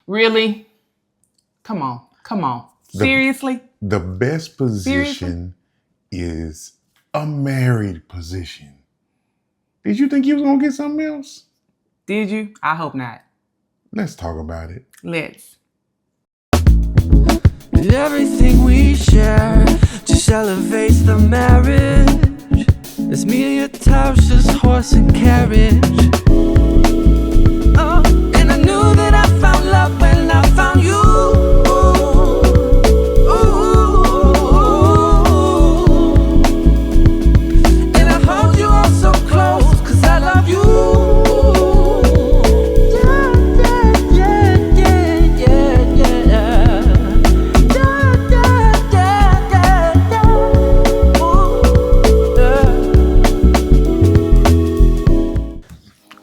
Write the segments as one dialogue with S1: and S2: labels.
S1: Really? Come on. Seriously?
S2: The best position is a married position. Did you think you was going to get something else?
S1: Did you? I hope not.
S2: Let's talk about it.
S1: Let's.
S3: Everything we share just elevates the marriage. It's me, a Tasha's horse and carriage. Oh, and I knew that I found love when I found you. And I hold you all so close, 'cause I love you.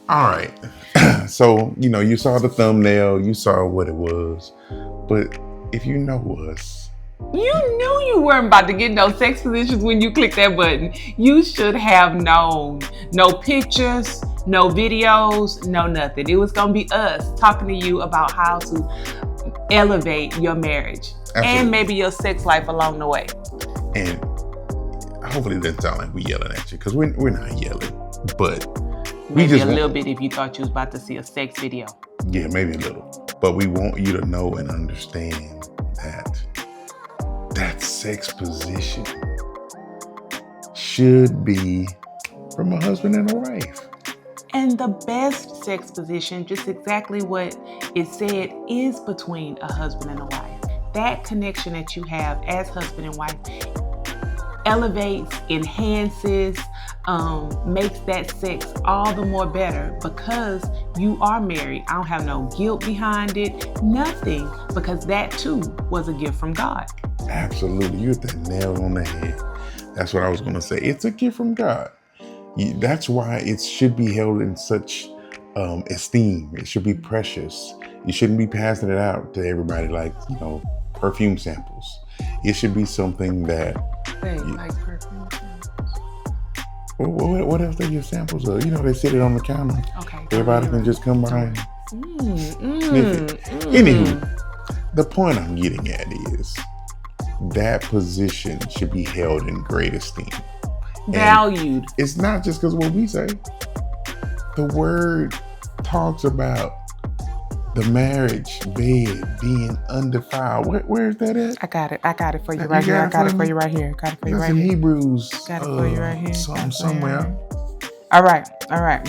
S2: All right. So, you saw the thumbnail, you saw what it was. But if you know us,
S1: You knew you weren't about to get no sex positions when you clicked that button. You should have known. No pictures, no videos, no nothing. It was going to be us talking to you about how to elevate your marriage.
S2: Absolutely.
S1: And maybe your sex life along the way.
S2: and hopefully it doesn't sound like we yelling at you, because we're not yelling, but
S1: Maybe a little bit if you thought you was about to see a sex video.
S2: Yeah, maybe a little. But we want you to know and understand that sex position should be from a husband and a wife.
S1: And the best sex position, just exactly what it said, is between a husband and a wife. That connection that you have as husband and wife elevates, enhances, makes that sex all the more better because you are married. I don't have no guilt behind it, nothing, because that too was a gift from God.
S2: Absolutely, you hit the nail on the head. That's what I was gonna say. It's a gift from God. That's why it should be held in such esteem. It should be precious. You shouldn't be passing it out to everybody like, perfume samples. It should be something that...
S1: Hey, like perfume samples.
S2: What else they give samples of? They sit it on the counter.
S1: Okay.
S2: Everybody can just come by and sniff it. Anywho, the point I'm getting at is that position should be held in great esteem.
S1: Valued.
S2: And it's not just because of what we say. The word talks about the marriage bed being undefiled. Where is that at?
S1: I got it for you right here. I got it for you right here.
S2: That's in Hebrews.
S1: Got it for you right here.
S2: Somewhere.
S1: All right.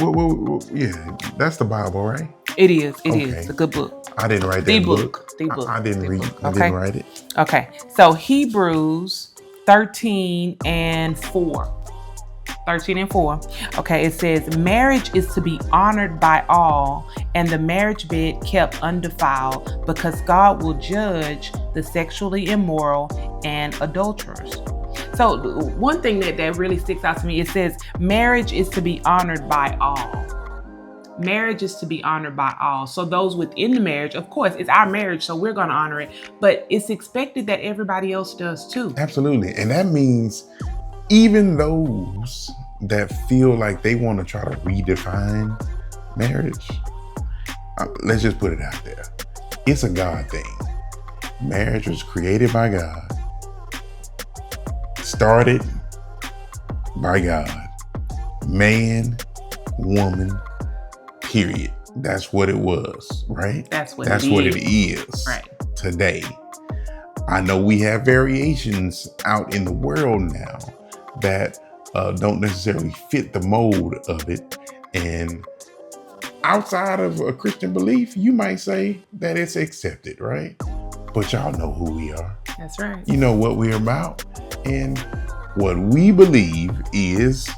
S2: Well, yeah, that's the Bible, right?
S1: It is.
S2: Okay.
S1: It's a good book.
S2: I didn't write that
S1: The book.
S2: I didn't read it. I
S1: Okay.
S2: didn't write it.
S1: Okay. So Hebrews 13 and 4. 13 and 4. Okay, it says, marriage is to be honored by all, and the marriage bed kept undefiled, because God will judge the sexually immoral and adulterers. So one thing that really sticks out to me, it says marriage is to be honored by all. Marriage is to be honored by all. So those within the marriage, of course, it's our marriage, so we're going to honor it, but it's expected that everybody else does too.
S2: Absolutely. And that means even those that feel like they want to try to redefine marriage, let's just put it out there. It's a God thing. Marriage was created by God, started by God. Man, woman, period. That's what it was, right?
S1: That's what
S2: it is
S1: right
S2: today. I know we have variations out in the world now that don't necessarily fit the mold of it. And outside of a Christian belief, you might say that it's accepted, right? But y'all know who we are.
S1: That's right.
S2: You know what we're about. And what we believe is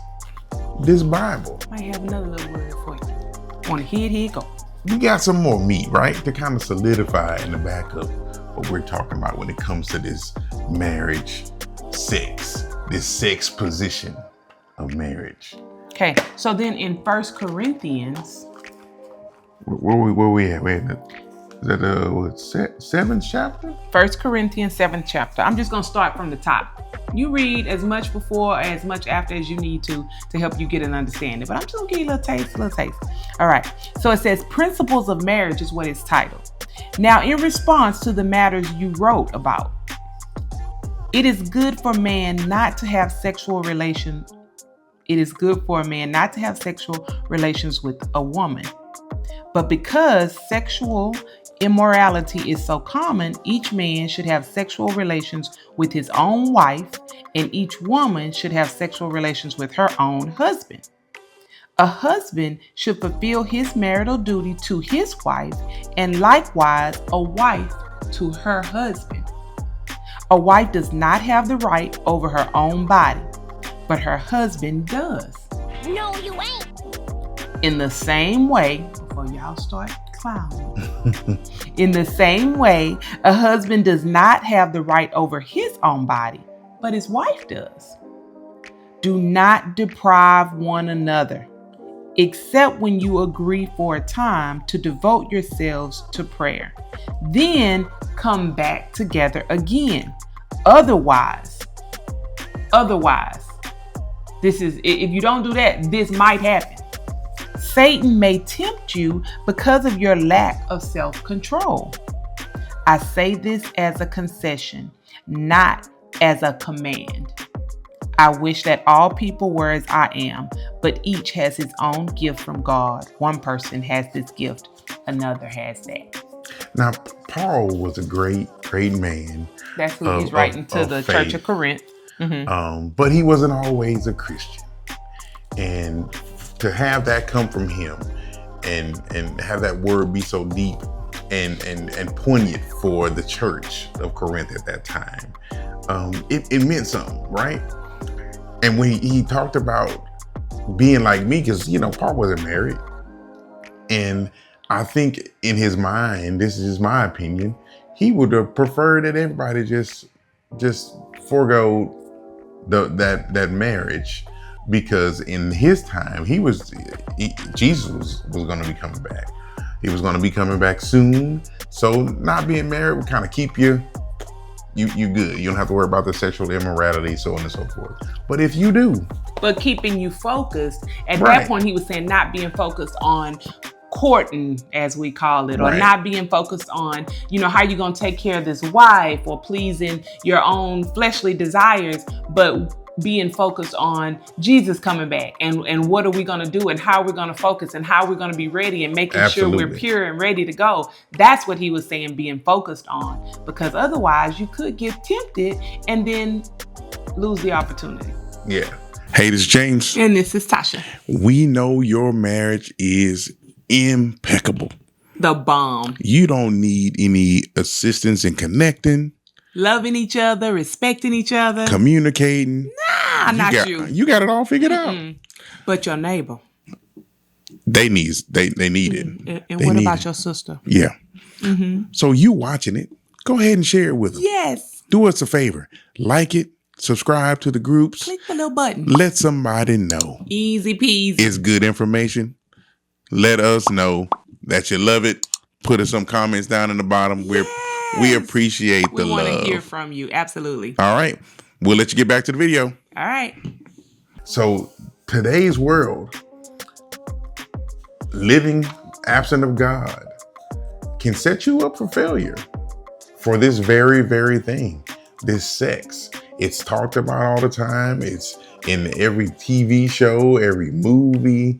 S2: this Bible.
S1: I have another little word for you. Want to hear it? Here you go.
S2: We got some more meat, right? To kind of solidify in the back of what we're talking about when it comes to this marriage sex, this sex position of marriage.
S1: Okay, so then in 1 Corinthians.
S2: Where we at? Is that the 7th chapter?
S1: 1 Corinthians 7th chapter. I'm just going to start from the top. You read as much before or as much after as you need to help you get an understanding. But I'm just going to give you a little taste. All right. So it says principles of marriage is what it's titled. Now, in response to the matters you wrote about, it is good for man not to have sexual relations. It is good for a man not to have sexual relations with a woman. But because sexual immorality is so common, each man should have sexual relations with his own wife, and each woman should have sexual relations with her own husband. A husband should fulfill his marital duty to his wife, and likewise a wife to her husband. A wife does not have the right over her own body, but her husband does.
S4: No, you ain't.
S1: In the same way, before y'all start clowning, in the same way, a husband does not have the right over his own body, but his wife does. Do not deprive one another, except when you agree for a time to devote yourselves to prayer. Then come back together again. Otherwise, this is, if you don't do that, this might happen. Satan may tempt you because of your lack of self-control. I say this as a concession, not as a command. I wish that all people were as I am, but each has his own gift from God. One person has this gift, another has that.
S2: Now, Paul was a great man.
S1: That's who he's writing to the
S2: faith.
S1: Church of Corinth. Mm-hmm.
S2: But he wasn't always a Christian. And to have that come from him and have that word be so deep and poignant for the church of Corinth at that time, it meant something, right? And when he talked about being like me, because, Paul wasn't married. And I think in his mind, this is just my opinion, he would have preferred that everybody just forego that marriage, because in his time, Jesus was going to be coming back. He was going to be coming back soon. So not being married would kind of keep you good. You don't have to worry about the sexual immorality, so on and so forth. But if you do.
S1: But keeping you focused. At
S2: Right.
S1: that point, he was saying not being focused on courting, as we call it, or
S2: Right.
S1: not being focused on, how you going to take care of this wife or pleasing your own fleshly desires, but being focused on Jesus coming back and what are we going to do and how we're going to focus and how we're going to be ready and making sure we're
S2: Absolutely.
S1: pure and ready to go. That's what he was saying, being focused on, because otherwise you could get tempted and then lose the opportunity.
S2: Yeah. Hey, this is James.
S1: And this is Tasha.
S2: We know your marriage is impeccable.
S1: The bomb.
S2: You don't need any assistance in connecting,
S1: Loving each other, respecting each other.
S2: communicating.
S1: Not you.
S2: You got it all figured out.
S1: But your neighbor.
S2: They need it.
S1: And
S2: They
S1: what
S2: need
S1: about
S2: it.
S1: your sister?
S2: Yeah. So you watching it, go ahead and share it with them.
S1: Yes.
S2: Do us a favor. Like it, subscribe to the groups.
S1: Click the little button.
S2: Let somebody know.
S1: Easy peasy.
S2: It's good information. Let us know that you love it. Put us some comments down in the bottom. We appreciate the
S1: We
S2: love.
S1: want to hear from you. Absolutely.
S2: All right. We'll let you get back to the video.
S1: All right.
S2: So today's world, living absent of God, can set you up for failure for this very, very thing, this sex. It's talked about all the time. It's in every TV show, every movie.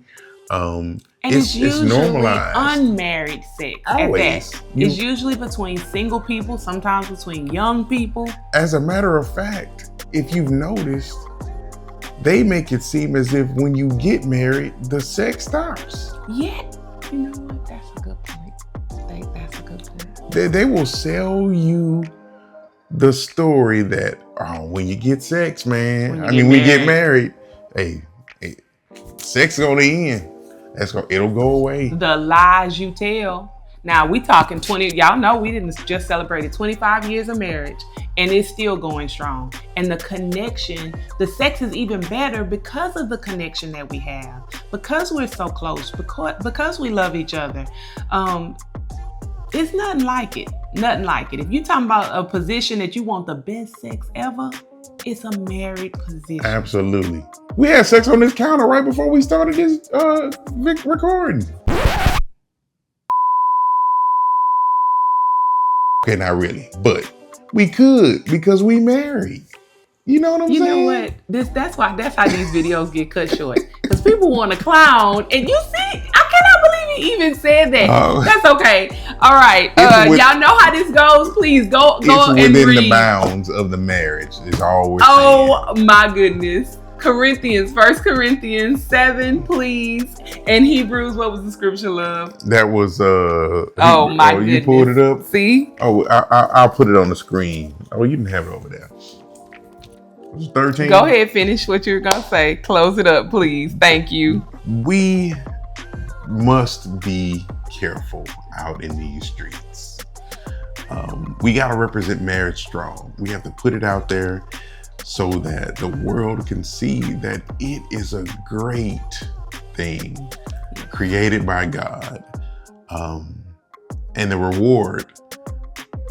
S1: And it's usually
S2: normalized.
S1: unmarried sex.
S2: Always.
S1: At that. It's usually between single people, sometimes between young people.
S2: As a matter of fact, if you've noticed, they make it seem as if when you get married, the sex stops.
S1: Yeah. You know what? That's a good point. That's a good point.
S2: They will sell you the story that, when you get sex, man.
S1: When you get
S2: married, hey, sex is gonna end. It'll go away.
S1: The lies you tell. Now we talking 20, y'all know we didn't just celebrated 25 years of marriage and it's still going strong. And the connection, the sex is even better because of the connection that we have, because we're so close, because we love each other. It's nothing like it. Nothing like it. If you're talking about a position that you want the best sex ever, it's a married position.
S2: Absolutely. We had sex on this counter right before we started this recording. Okay, not really, but we could because we married. You know what I'm saying?
S1: You know what? That's how these videos get cut short. Because people want to clown. And you see, I cannot believe he even said that. That's okay. All right. Y'all know how this goes. Please go and read.
S2: It's within the bounds of the marriage. Is all we're saying.
S1: Oh my goodness. 1 Corinthians 7, please. And Hebrews, what was the scripture, love?
S2: That was
S1: my goodness.
S2: You pulled it up?
S1: See?
S2: Oh, I'll put it on the screen. Oh, you didn't have it over there. It was 13.
S1: Go ahead, finish what you're gonna say. Close it up, please. Thank you.
S2: We must be careful out in these streets. We gotta represent marriage strong. We have to put it out there so that the world can see that it is a great thing created by God. And the reward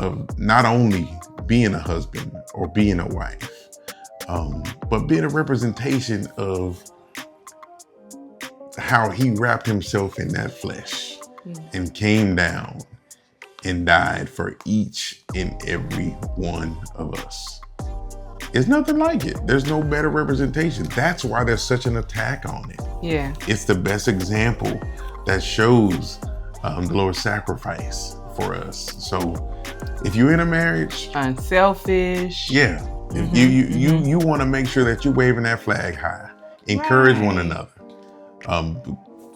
S2: of not only being a husband or being a wife, but being a representation of how he wrapped himself in that flesh and came down and died for each and every one of us. It's nothing like it. There's no better representation. That's why there's such an attack on it.
S1: Yeah.
S2: It's the best example that shows the Lord's sacrifice for us. So if you're in a marriage,
S1: unselfish.
S2: Yeah. You want to make sure that you're waving that flag high. Encourage one another.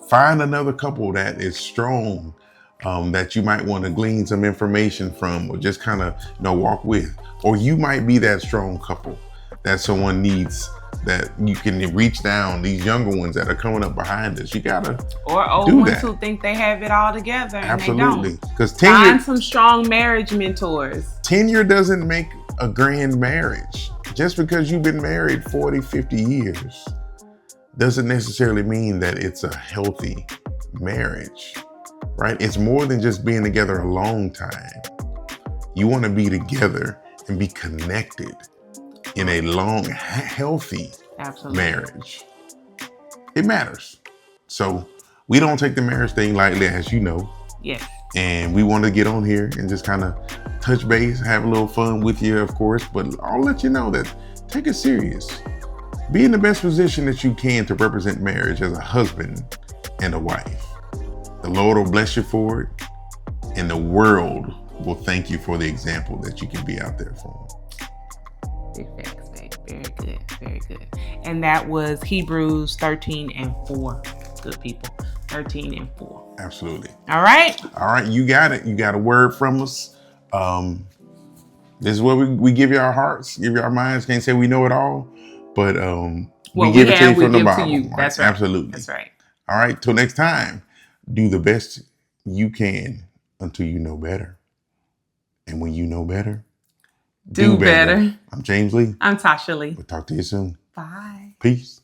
S2: Find another couple that is strong, that you might want to glean some information from, or just kind of walk with. Or you might be that strong couple that someone needs, that you can reach down, these younger ones that are coming up behind us. You gotta
S1: or old ones who think they have it all together and
S2: absolutely, because
S1: find some strong marriage mentors.
S2: Tenure doesn't make a grand marriage. Just because you've been married 40, 50 years doesn't necessarily mean that it's a healthy marriage, right? It's more than just being together a long time. You want to be together and be connected in a long, healthy marriage. It matters. So we don't take the marriage thing lightly, as you know.
S1: Yes.
S2: And we want to get on here and just kind of touch base, have a little fun with you, of course, but I'll let you know that take it serious. Be in the best position that you can to represent marriage as a husband and a wife. The Lord will bless you for it, and the world will thank you for the example that you can be out there for them.
S1: Big facts, babe. Very good, very good. And that was Hebrews 13 and 4. Good people. 13 and 4.
S2: Absolutely.
S1: All right.
S2: You got it. You got a word from us. This is what we give you our hearts, give you our minds. Can't say we know it all, but we give it to you from the Bible. Right?
S1: That's right.
S2: Absolutely.
S1: That's right.
S2: All right. Till next time, do the best you can until you know better. And when you know better,
S1: do better.
S2: I'm James Lee.
S1: I'm Tasha Lee.
S2: We'll talk to you soon.
S1: Bye.
S2: Peace.